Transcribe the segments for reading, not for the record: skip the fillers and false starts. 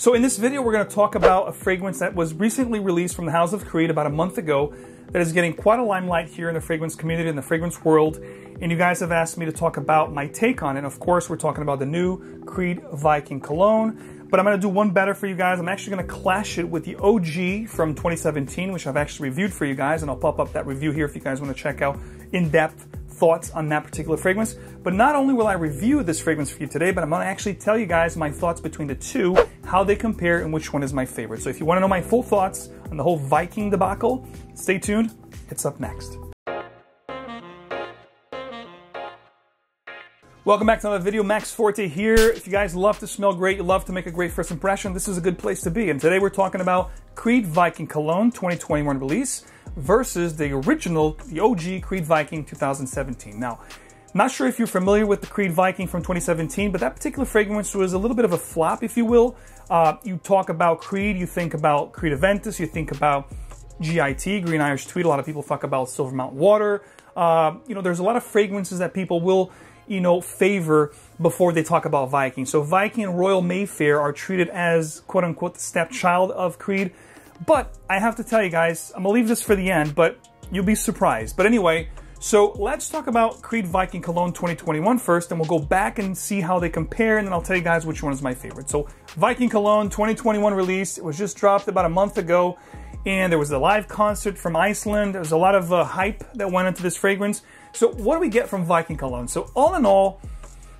So in this video, we're going to talk about a fragrance that was recently released from the House of Creed about a month ago that is getting quite a limelight here in the fragrance community, in the fragrance world. And you guys have asked me to talk about my take on it. Of course, we're talking about the new Creed Viking Cologne. But I'm going to do one better for you guys. I'm actually going to clash it with the OG from 2017, which I've actually reviewed for you guys. And I'll pop up that review here if you guys want to check out in-depth thoughts on that particular fragrance. But not only will I review this fragrance for you today, but I'm going to actually tell you guys my thoughts between the two, how they compare, and which one is my favorite. So if you want to know my full thoughts on the whole Viking debacle, stay tuned. It's up next. Welcome back to another video. Max Forti here. If you guys love to smell great, you love to make a great first impression, this is a good place to be. And today we're talking about Creed Viking Cologne 2021 release versus the original, the OG Creed Viking 2017. Now, not sure if you're familiar with the Creed Viking from 2017, but that particular fragrance was a little bit of a flop, if you will. You talk about Creed, you think about Creed Aventus, you think about GIT, Green Irish Tweed. A lot of people talk about Silver Mountain Water. There's a lot of fragrances that people will favor before they talk about Viking. So Viking and Royal Mayfair are treated as quote-unquote the stepchild of Creed. But I have to tell you guys, I'm going to leave this for the end, but you'll be surprised. But anyway, so let's talk about Creed Viking Cologne 2021 first, and we'll go back and see how they compare, and then I'll tell you guys which one is my favorite. So Viking Cologne 2021 release, it was just dropped about a month ago, and there was a live concert from Iceland. There was a lot of hype that went into this fragrance. So what do we get from Viking Cologne? So all in all,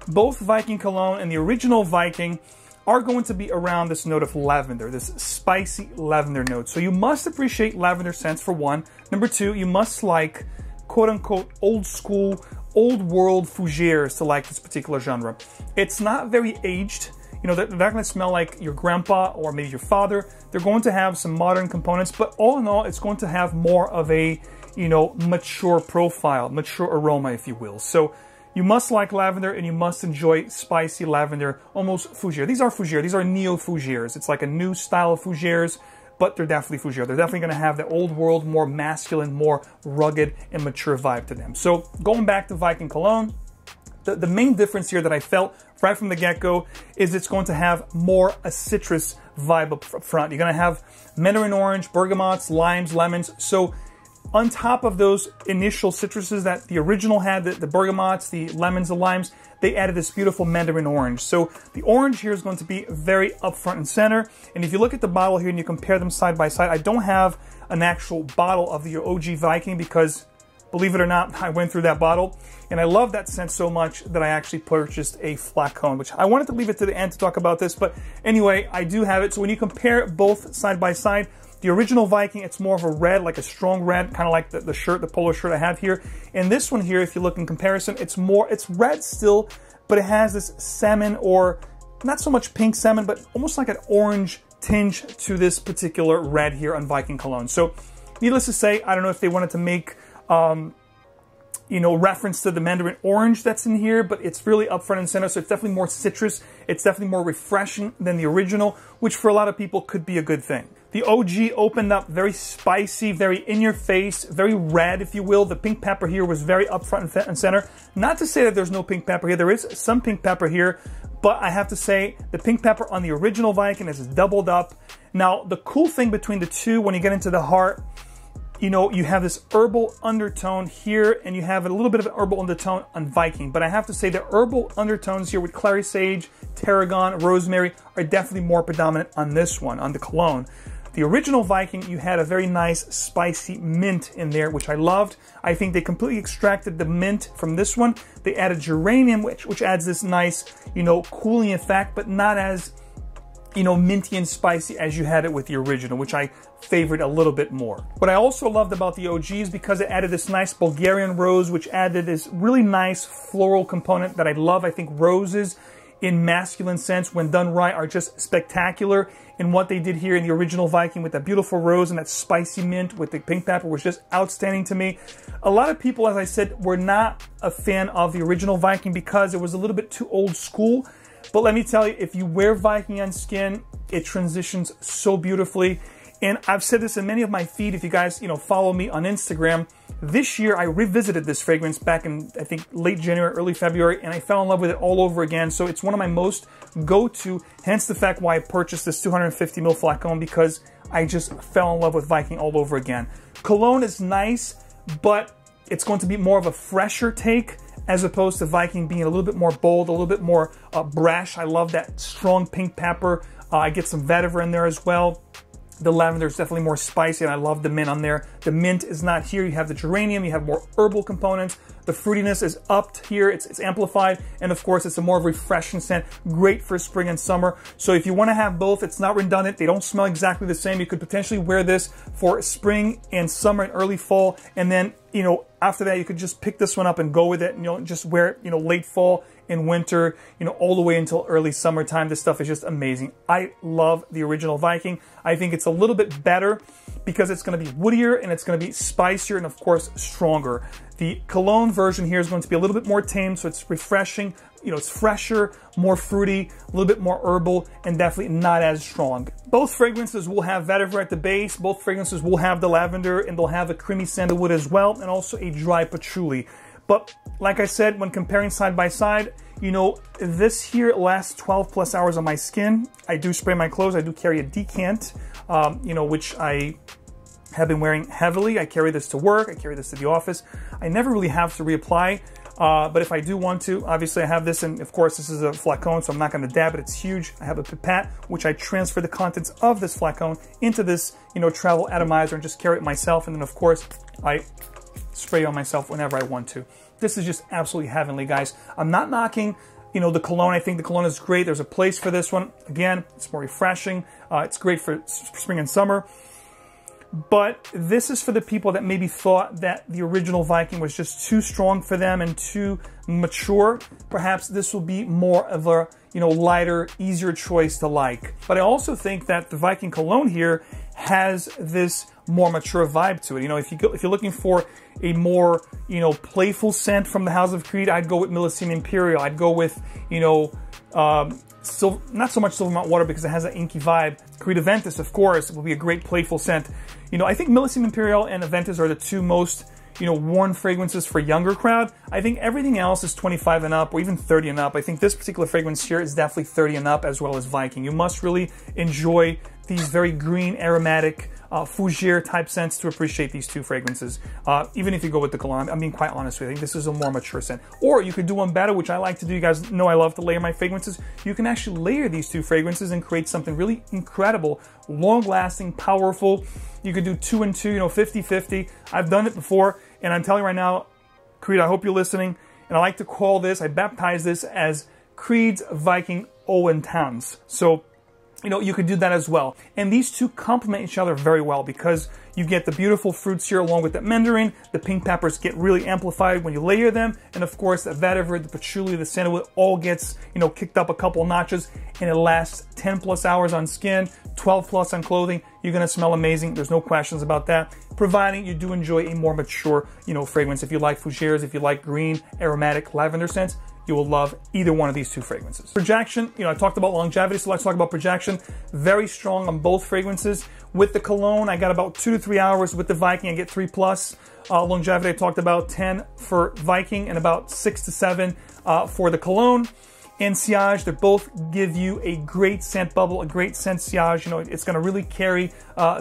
both Viking Cologne and the original Viking are going to be around this note of lavender, this spicy lavender note. So you must appreciate lavender scents for one. Number two, you must like quote-unquote old school, old world fougères to like this particular genre. It's not very aged. They're not going to smell like your grandpa or maybe your father. They're going to have some modern components, but all in all, it's going to have more of a, mature profile, mature aroma, if you will. So you must like lavender and you must enjoy spicy lavender, almost fougere. These are fougere. These are neo-fougères. It's like a new style of fougères, but they're definitely fougere. They're definitely going to have the old world, more masculine, more rugged and mature vibe to them. So going back to Viking Cologne, the main difference here that I felt right from the get-go is it's going to have more a citrus vibe up front. You're going to have Mandarin orange, bergamots, limes, lemons. So on top of those initial citruses that the original had, the bergamots, the lemons, the limes, they added this beautiful Mandarin orange. So the orange here is going to be very upfront and center. And if you look at the bottle here and you compare them side by side, I don't have an actual bottle of the OG Viking because, believe it or not, I went through that bottle. And I love that scent so much that I actually purchased a flacon, which I wanted to leave it to the end to talk about this. But anyway, I do have it. So when you compare both side by side, the original Viking, it's more of a red, like a strong red, kind of like the shirt, the polo shirt I have here. And this one here, if you look in comparison, it's red still, but it has this salmon, or not so much pink salmon, but almost like an orange tinge to this particular red here on Viking Cologne. So needless to say, I don't know if they wanted to make reference to the Mandarin orange that's in here, but it's really up front and center, so it's definitely more citrus. It's definitely more refreshing than the original, which for a lot of people could be a good thing. The OG opened up very spicy, very in-your-face, very red, if you will. The pink pepper here was very up front and center. Not to say that there's no pink pepper here. There is some pink pepper here, but I have to say the pink pepper on the original Viking is doubled up. Now, the cool thing between the two, when you get into the heart, you have this herbal undertone here, and you have a little bit of an herbal undertone on Viking. But I have to say the herbal undertones here with clary sage, tarragon, rosemary are definitely more predominant on this one, on the Cologne. The original Viking, you had a very nice spicy mint in there, which I loved. I think they completely extracted the mint from this one. They added geranium, which adds this nice, cooling effect, but not as minty and spicy as you had it with the original, which I favored a little bit more. What I also loved about the OG is because it added this nice Bulgarian rose, which added this really nice floral component that I love. I think roses in masculine sense, when done right, are just spectacular. And what they did here in the original Viking with that beautiful rose and that spicy mint with the pink pepper was just outstanding to me. A lot of people, as I said, were not a fan of the original Viking because it was a little bit too old school. But let me tell you, if you wear Viking on skin, it transitions so beautifully. And I've said this in many of my feed. If you guys, follow me on Instagram, This year, I revisited this fragrance back in, I think, late January, early February, and I fell in love with it all over again. So it's one of my most go-to, hence the fact why I purchased this 250 ml flacon, because I just fell in love with Viking all over again. Cologne is nice, but it's going to be more of a fresher take as opposed to Viking being a little bit more bold, a little bit more brash. I love that strong pink pepper. I get some vetiver in there as well. The lavender is definitely more spicy, and I love the mint on there. The mint is not here. You have the geranium, you have more herbal components. The fruitiness is upped here, it's amplified, and of course it's a more refreshing scent, great for spring and summer. So if you want to have both, it's not redundant, they don't smell exactly the same. You could potentially wear this for spring and summer and early fall, and then, you know, after that you could just pick this one up and go with it, and you'll just wear it, you know, late fall and winter, you know, all the way until early summertime. This stuff is just amazing. I love the original Viking. I think it's a little bit better because it's going to be woodier and it's going to be spicier and of course stronger. The Cologne version here is going to be a little bit more tame, so it's refreshing, you know, it's fresher, more fruity, a little bit more herbal, and definitely not as strong. Both fragrances will have vetiver at the base, both fragrances will have the lavender, and they'll have a creamy sandalwood as well, and also a dry patchouli. But like I said, when comparing side by side, you know, this here lasts 12 plus hours on my skin. I do spray my clothes, I do carry a decant, you know, which I have been wearing heavily. I carry this to work, I carry this to the office. I never really have to reapply, but if I do want to, obviously I have this, and of course this is a flacon, so I'm not going to dab it, it's huge. I have a pipette, which I transfer the contents of this flacon into this, you know, travel atomizer and just carry it myself, and then of course I spray on myself whenever I want to. This is just absolutely heavenly, guys. I'm not knocking, you know, the Cologne. I think the Cologne is great. There's a place for this one. Again, it's more refreshing. It's great for spring and summer. But this is for the people that maybe thought that the original Viking was just too strong for them and too mature. Perhaps this will be more of a, you know, lighter, easier choice to like. But I also think that the Viking Cologne here has this more mature vibe to it. You know, if you're looking for a more, you know, playful scent from the House of Creed, I'd go with Millesime Imperial. I'd go with, you know, not so much Silver Mount Water because it has that inky vibe. Creed Aventus, of course, will be a great playful scent. You know, I think Millesime Imperial and Aventus are the two most, you know, worn fragrances for younger crowd. I think everything else is 25 and up or even 30 and up. I think this particular fragrance here is definitely 30 and up, as well as Viking. You must really enjoy these very green, aromatic, fougere type scents to appreciate these two fragrances. Even if you go with the Cologne, I'm being quite honest with you, I think this is a more mature scent. Or you could do one better, which I like to do. You guys know I love to layer my fragrances. You can actually layer these two fragrances and create something really incredible, long-lasting, powerful. You could do 2 and 2, you know, 50-50. I've done it before, and I'm telling you right now, Creed, I hope you're listening, and I like to call this, I baptize this as Creed's Viking Eau Intense. So, you know, you could do that as well. And these two complement each other very well because you get the beautiful fruits here along with that mandarin. The pink peppers get really amplified when you layer them. And of course, the vetiver, the patchouli, the sandalwood all gets, you know, kicked up a couple notches, and it lasts 10 plus hours on skin, 12 plus on clothing. You're going to smell amazing. There's no questions about that, providing you do enjoy a more mature, you know, fragrance. If you like fougères, if you like green, aromatic lavender scents, you will love either one of these two fragrances. Projection, you know, I talked about longevity, so let's talk about projection. Very strong on both fragrances. With the Cologne, I got about 2 to 3 hours. With the Viking, I get 3 plus. Longevity, I talked about 10 for Viking and about 6 to 7 for the Cologne. And sillage, they both give you a great scent bubble, a great scent sillage. You know, it's going to really carry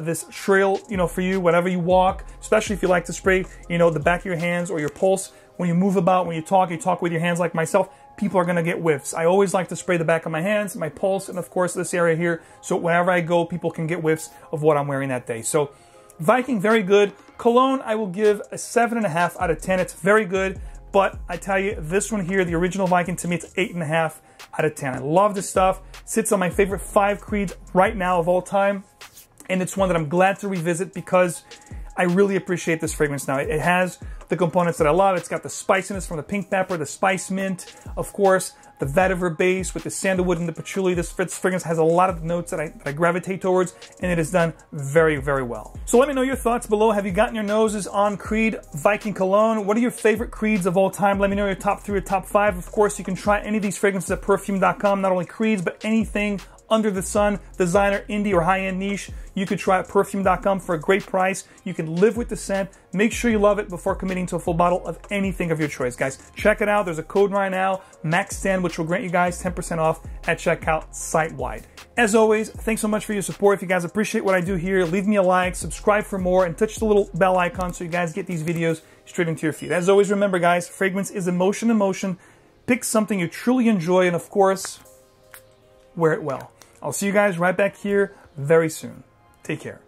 this trail, you know, for you whenever you walk, especially if you like to spray, you know, the back of your hands or your pulse. When you move about, when you talk with your hands like myself, people are going to get whiffs. I always like to spray the back of my hands, my pulse, and of course this area here. So whenever I go, people can get whiffs of what I'm wearing that day. So Viking, very good. Cologne, I will give a 7.5 out of 10. It's very good. But I tell you, this one here, the original Viking, to me, it's 8.5 out of 10. I love this stuff. Sits on my favorite 5 creeds right now of all time. And it's one that I'm glad to revisit because I really appreciate this fragrance now. It has the components that I love. It's got the spiciness from the pink pepper, the spice mint, of course, the vetiver base with the sandalwood and the patchouli. This fragrance has a lot of notes that I gravitate towards, and it is done very, very well. So let me know your thoughts below. Have you gotten your noses on Creed Viking Cologne? What are your favorite creeds of all time? Let me know your top 3 or top 5. Of course, you can try any of these fragrances at Perfume.com, not only creeds, but anything under the sun, designer, indie, or high-end niche, you could try Perfume.com for a great price. You can live with the scent. Make sure you love it before committing to a full bottle of anything of your choice, guys. Check it out. There's a code right now, MAX10, which will grant you guys 10% off at checkout site-wide. As always, thanks so much for your support. If you guys appreciate what I do here, leave me a like, subscribe for more, and touch the little bell icon so you guys get these videos straight into your feed. As always, remember, guys, fragrance is emotion in motion. Pick something you truly enjoy, and of course, wear it well. I'll see you guys right back here very soon. Take care.